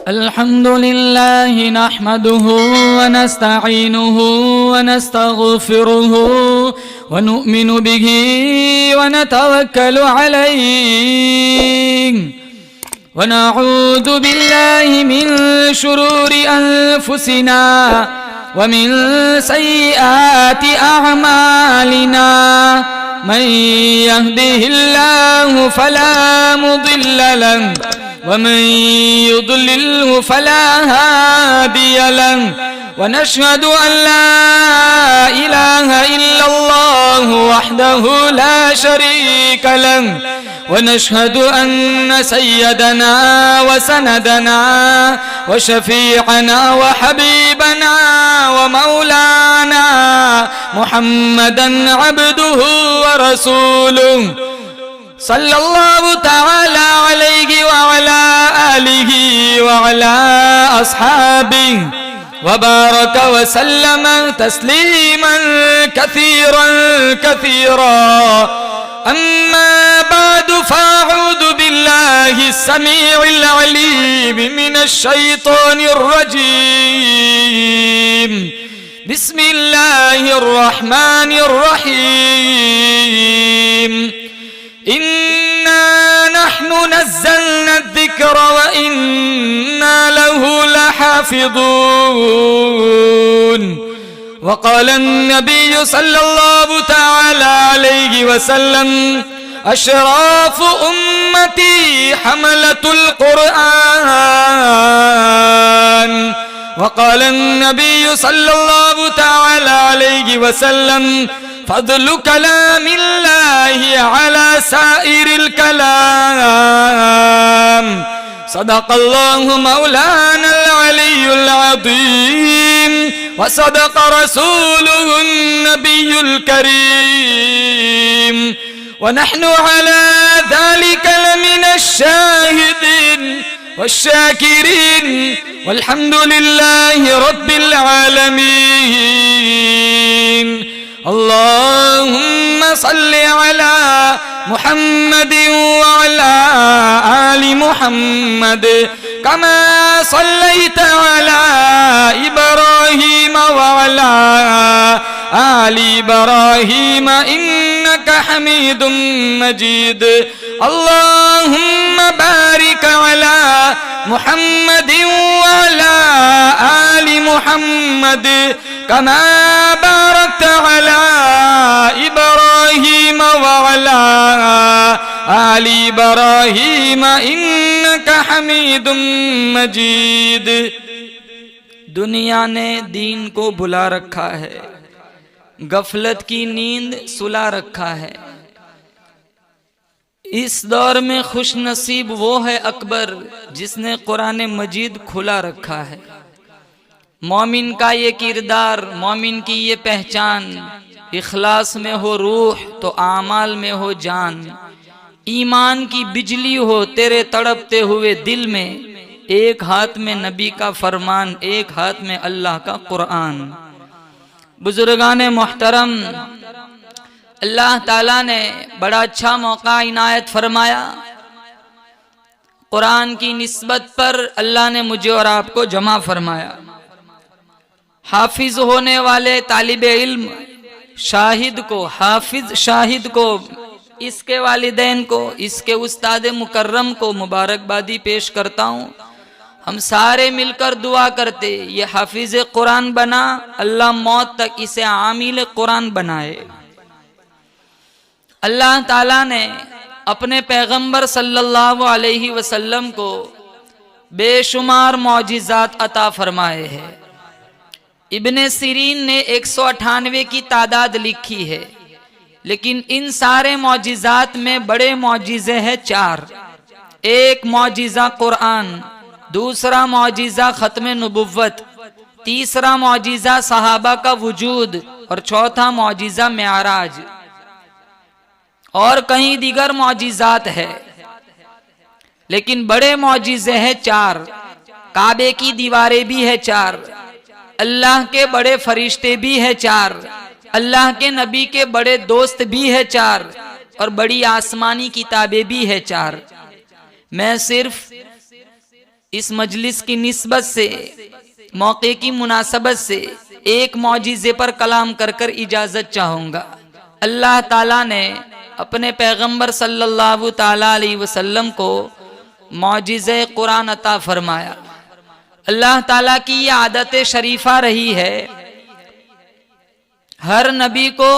अल्हम्दुलिल्लाह नहमदुहु व नस्तईनुहु व नस्तगफिरुहु व नु'मिनु बिही व नतवक्कलु अलैहि व नऊज़ु बिल्लाहि मिन शुरूरि अनफुसिना व मिन सय्यिआति अअमालिना मन यहदिहिल्लाहु फला मुदिल्ल लहु वमन युद्लिल्हु फला हादिय लहु वनशहदु अन ला इलाहा इल्लल्लाहु वहदहु ला शरीक लहु वनशहदु अन्न सय्यदना व सनदना व शफीअना व हबीबना व मौलाना मुहम्मदन अब्दुहु व रसूलुहु सल्लल्लाहु तआला अलैहि व अला आलिहि व अला अस्हाबिहि व बारक व सल्लम तस्लीमन कसीरन कसीरा अम्मा बाद फ़अऊज़ु बिल्लाहि अस्समीइल अलीम मिनश शैतानिर रजीम बिस्मिल्लाहिर रहमानिर रहीम इन्ना नहनु नज़्ज़लना अज़्ज़िक्र व इन्ना लहु लहाफ़िज़ून वक़ाल अन्नबिय्यु सल्लल्लाहु तआला अलैहि वसल्लम अशराफ़ु उम्मती हमलतुल क़ुरआन वक़ाल अन्नबिय्यु सल्लल्लाहु तआला अलैहि वसल्लम फ़ज़्लु कलामिल्लाहि अला साइरिल कलाम सदक़ल्लाहु मौलानल अलियुल अज़ीम व सदक़ रसूलुहुन नबियुल करीम व नहनु अला ज़ालिका लमिनश शाहिदीन वश्शाकिरीन वल्हम्दुलिल्लाहि रब्बिल आलमीन अल्लाहुम्मा सल्लि अला मुहम्मद व अला आलि मुहम्मद कमा सल्लैत अला इब्राहीम व अला आलि इब्राहीम इन्नका हमीदुम मजीद अल्लाहुम्मा बारिक अला मुहम्मद व अला आलि मुहम्मद कमा बारकत अला इब्राहीम व अला आलि इब्राहीम इन्नका हमीदुम मजीद। दुनिया ने दीन को बुला रखा है, गफलत की नींद सुला रखा है। इस दौर में खुश नसीब वो है अकबर जिसने कुरान मजीद खुला रखा है। मोमिन का ये किरदार, मोमिन की ये पहचान, इखलास में हो रूह तो आमाल में हो जान। ईमान की बिजली हो तेरे तड़पते हुए दिल में, एक हाथ में नबी का फरमान, एक हाथ में अल्लाह का कुरान। बुजुर्गाने मोहतरम, अल्लाह ताला ने बड़ा अच्छा मौका इनायत फरमाया। कुरान की निस्बत पर अल्लाह ने मुझे और आपको जमा फरमाया। हाफिज होने वाले तालिबे इल्म शाहिद को, हाफिज शाहिद को, इसके वालिदैन को, इसके उस्ताद मुकर्रम को मुबारकबादी पेश करता हूँ। हम सारे मिलकर दुआ करते ये हाफिज कुरान बना, अल्लाह मौत तक इसे आमिल कुरान बनाए। अल्लाह ताला ने अपने पैगंबर सल्लल्लाहु अलैहि वसल्लम को बेशुमार मौजिज़ात अता फरमाए हैं। इब्ने सिरीन ने 198 की तादाद लिखी है, लेकिन इन सारे मौजिज़ात में बड़े मौजिज़े हैं 4। एक मौजिज़ा कुरान, दूसरा मौजिज़ा ख़त्म नबुव्वत, तीसरा मौजिज़ा सहाबा का वजूद और चौथा मौजिज़ा मेराज। और कहीं दीगर मौजिज़ात है। लेकिन बड़े मौजिज़े हैं 4। काबे की दीवारें भी है 4, अल्लाह के बड़े फरिश्ते भी है 4, अल्लाह के नबी के बड़े दोस्त भी है 4, और बड़ी आसमानी किताबें भी है 4। मैं सिर्फ इस मजलिस की निस्बत से, मौके की मुनासबत से एक मौजिज़े पर कलाम कर कर इजाजत चाहूंगा। अल्लाह ताला ने अपने पैगंबर सल्लल्लाहु ताला अलैहि वसल्लम को मौजिज़े कुरान अता फरमाया। अल्लाह ताला की ये आदत शरीफा रही है, हर नबी को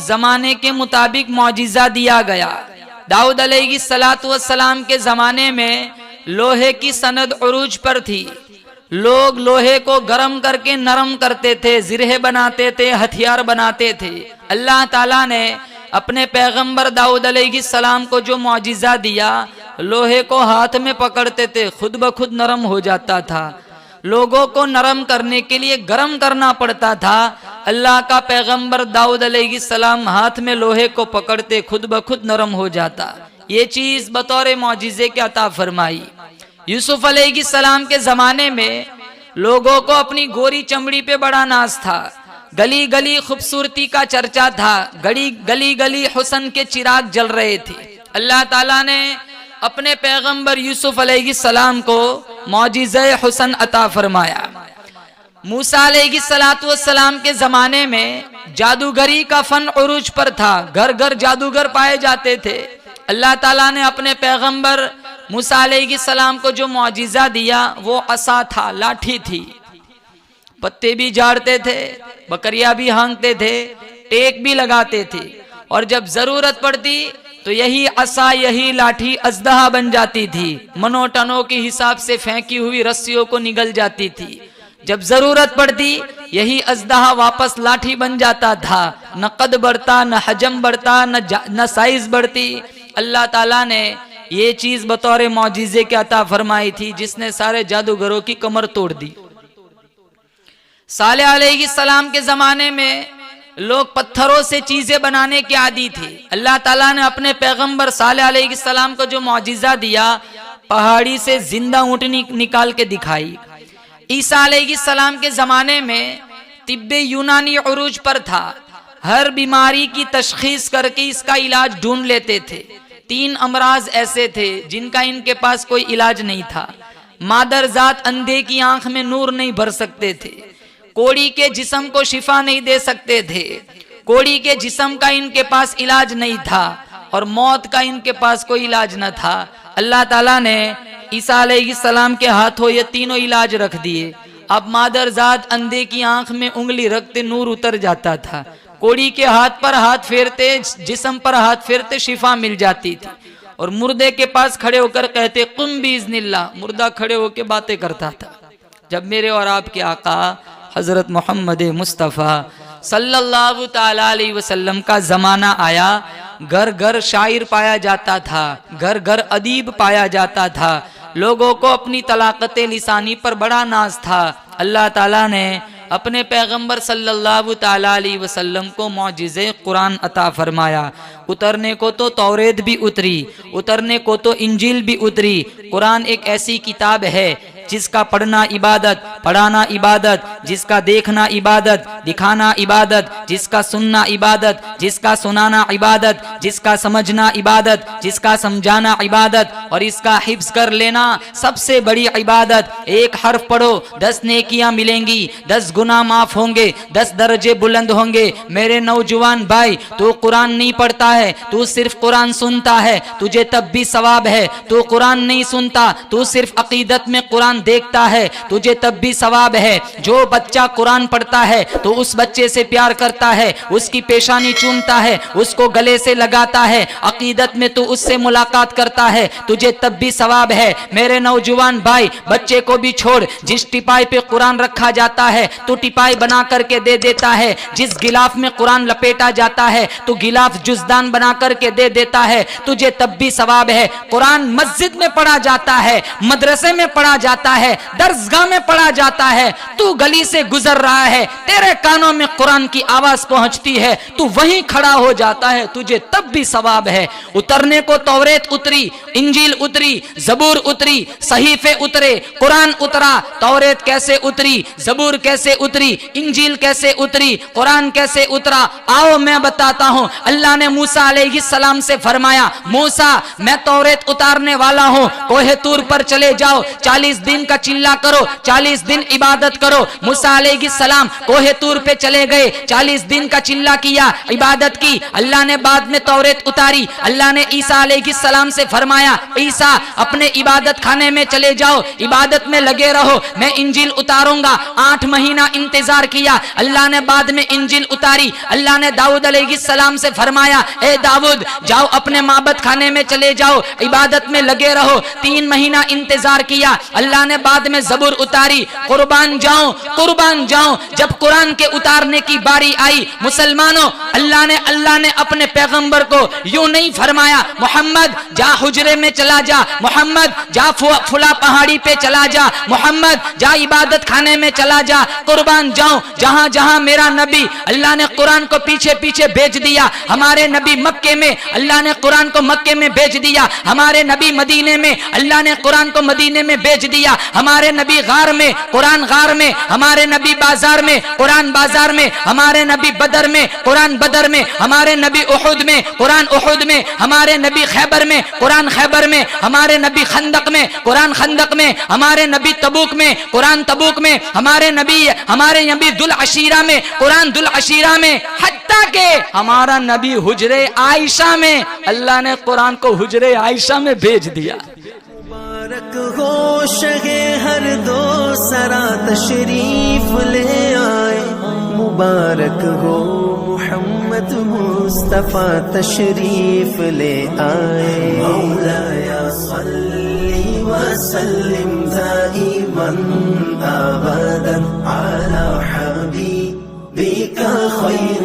जमाने के मुताबिक मौजिज़ा दिया गया। दाऊद अलैहिस्सलातु वस्सलाम के जमाने में लोहे की सनद उरूज पर थी। लोग लोहे को गर्म करके नरम करते थे, जिरहे बनाते थे, हथियार बनाते थे। अल्लाह ताला ने अपने पैगंबर दाऊद अलैहिस्सलाम को जो मौजिज़ा दिया, लोहे को हाथ में पकड़ते थे, खुद ब खुद नरम हो जाता था। लोगों को नरम करने के लिए गर्म करना पड़ता था। अल्लाह का पैगंबर दाऊद अलैहिस्सलाम हाथ में लोहे को पकड़ते, खुद ब खुद नरम हो जाता। ये चीज बतौर मौजिज़े के अता फरमाई। यूसुफ अलैहिस्सलाम के जमाने में लोगों को अपनी गोरी चमड़ी पे बड़ा नाज था, गली गली खूबसूरती का चर्चा था, गली गली हुस्न के चिराग जल रहे थे। अल्लाह ताला ने अपने पैगंबर यूसुफ अलैहिस्सलाम को मौजिज़े हुस्न अता फरमाया। मूसा अलैहिस्सलातु वस्सलाम के जमाने में जादूगरी का फन उरूज पर था, घर घर जादूगर पाए जाते थे। अल्लाह ताला ने अपने पैगंबर मूसा अलैहिस्सलाम को जो मौजिज़ा दिया वो असा था, लाठी थी। पत्ते भी झाड़ते थे, बकरियां भी हाँकते थे, टेक भी लगाते थे, और जब जरूरत पड़ती तो यही असा, यही लाठी अजदहा बन जाती थी। मनोटनों के हिसाब से फेंकी हुई रस्सियों को निगल जाती थी। जब जरूरत पड़ती यही अजदहा वापस लाठी बन जाता था। न कद बढ़ता, न हजम बढ़ता, न साइज बढ़ती। अल्लाह ताला ने ये चीज बतौर मौजिज़े के अता फरमाई थी, जिसने सारे जादूगरों की कमर तोड़ दी। सालेह अलैहिस्सलाम के जमाने में लोग पत्थरों से चीजें बनाने के आदी थे। अल्लाह ताला ने अपने पैगंबर सालेह अलैहिस्सलाम को जो मौजिज़ा दिया, पहाड़ी से जिंदा ऊँटनी निकाल के दिखाई। ईसा अलैहिस्सलाम के जमाने में तिब्बे यूनानी उरूज पर था। हर बीमारी की तशखीस करके इसका इलाज ढूंढ लेते थे। 3 अमराज ऐसे थे जिनका इनके पास कोई इलाज नहीं था। मादरजात अंधे की आंख में नूर नहीं भर सकते थे, कोड़ी के जिस्म को शिफा नहीं दे सकते थे, कोड़ी के जिस्म का इनके पास इलाज नहीं था, और मौत का इनके पास कोई इलाज न था। अल्लाह ताला ने ईसा अलैहिस्सलाम के हाथों ये तीनों इलाज रख दिए। अब मादरजात अंधे की आंख में उंगली रखते नूर उतर जाता था, कोड़ी के हाथ पर हाथ फेरते, जिस्म पर हाथ फेरते शिफा मिल जाती थी। और मुर्दे के पास खड़े होकर कहते कुम बिइज़्निल्लाह, मुर्दा खड़े होकर बातें करता था। जब मेरे और आपके आका हजरत मोहम्मद मुस्तफ़ा सल्लल्लाहु ताला अलैहि वसल्लम का जमाना आया, घर घर शायर पाया जाता था, घर घर अदीब पाया जाता था। लोगों को अपनी तलाकत लिसानी पर बड़ा नाज था। अल्लाह ताला ने अपने पैगंबर सल्लल्लाहु ताला अलैहि वसल्लम को मौजिज़े कुरान अता फरमाया। उतरने को तो तौरेत भी उतरी, उतरने को तो इंजील भी उतरी। कुरान एक ऐसी किताब है जिसका पढ़ना इबादत, पढ़ाना इबादत, जिसका देखना इबादत, दिखाना इबादत, जिसका सुनना इबादत, जिसका सुनाना इबादत, जिसका समझना इबादत, जिसका समझाना इबादत, और इसका हिफ्ज कर लेना सबसे बड़ी इबादत। एक हर्फ पढ़ो 10 नेकियां मिलेंगी, 10 गुनाह माफ होंगे, 10 दर्जे बुलंद होंगे। मेरे नौजवान भाई, तू कुरान नहीं पढ़ता है, तू सिर्फ कुरान सुनता है, तुझे तब भी सवाब है। तू कुरान नहीं सुनता, तू सिर्फ अकीदत में कुरान देखता है, तुझे तब भी सवाब है। जो बच्चा कुरान पढ़ता है तो उस बच्चे से प्यार करता है, उसकी पेशानी चूमता है, उसको गले से लगाता है, अकीदत में तू उससे मुलाकात करता है, तुझे तब भी सवाब है। मेरे नौजवान भाई, बच्चे को भी छोड़, जिस टिपाई पे कुरान रखा जाता है तू टिपाई बना करके दे देता है, जिस गिलाफ में कुरान लपेटा जाता है तू गिलाफ जुजदान बना करके दे देता है, तुझे तब भी सवाब है। कुरान मस्जिद में पढ़ा जाता है, मदरसे में पढ़ा जाता जाता है, दरसगाह में पढ़ा जाता है, तू गली से गुजर रहा है, तेरे कानों में कुरान की आवाज पहुंचती है, तू वहीं खड़ा हो जाता है, तुझे तब भी सवाब है। उतरने को तौरेत उतरी, इंजील उतरी, जबूर उतरी, सहीफे उतरे, कुरान उतरा। तौरेत कैसे उतरी, जबूर कैसे उतरी, इंजील कैसे उतरी, कुरान कैसे उतरा? आओ मैं बताता हूं। अल्लाह ने मूसा अलैहिस्सलाम से फरमाया, मूसा मैं तौरेत उतारने वाला हूं, कोहे तूर पर चले जाओ, 40 दिन का चिल्ला करो, 40 दिन इबादत करो। मूसा अलैहिस्सलाम कोहे तूर पे चले गए, 40 दिन का चिल्ला किया, इबादत की। अल्लाह ने बाद में तौरेत उतारी। अल्लाह ने ईसा अलैहिस्सलाम से फरमाया, ईसा अपने इबादत खाने में चले जाओ, इबादत में लगे रहो, मैं इंजील उतारूंगा। 8 महीना इंतजार किया, अल्लाह ने बाद में इंजील उतारी। अल्लाह ने दाऊद अलैहिस्सलाम से फरमाया, ए दाऊद जाओ अपने माबद खाने में चले जाओ, इबादत में लगे रहो। 3 महीना इंतजार किया, अल्लाह ने बाद में जबूर उतारी। कुर्बान जाऊं, कुर्बान जाऊं। जब कुरान के उतारने की बारी आई, मुसलमानों, अल्लाह ने अपने पैगंबर को यूं नहीं फरमाया, मोहम्मद जा हुजरे में चला जा, मोहम्मद जा फुला पहाड़ी पे चला जा, मोहम्मद जा इबादत खाने में चला जा। कुर्बान जाऊं, जहां जहां मेरा नबी, अल्लाह ने कुरान को पीछे पीछे भेज दिया। हमारे नबी मक्के में, अल्लाह ने कुरान को मक्के में भेज दिया। हमारे नबी मदीने में, अल्लाह ने कुरान को मदीने में भेज दिया। हमारे नबी गार में, कुरान गार में, हमारे नबी बाजार में, कुरान बाजार में, हमारे नबी बदर में, कुरान बदर में, हमारे नबी उहुद में, कुरान उहुद में, हमारे नबी खैबर में, कुरान खैबर में, हमारे नबी खंदक में, कुरान खंदक में, हमारे नबी तबूक में, कुरान तबूक में, हमारे नबी दुल अशीरा में, कुरान दुल अशीरा में, हत्ता के हमारा नबी हुजरे आयशा में, अल्लाह ने कुरान को हुजरे आयशा में भेज दिया। मुबारक हो शगे हर दो सरा तशरीफ ले आए, मुबारक हो मोहम्मद मुस्तफा तशरीफ ले आए। मौलाया सल्ली व सल्लिम दाइमन अबदन अला हबीबिका खैर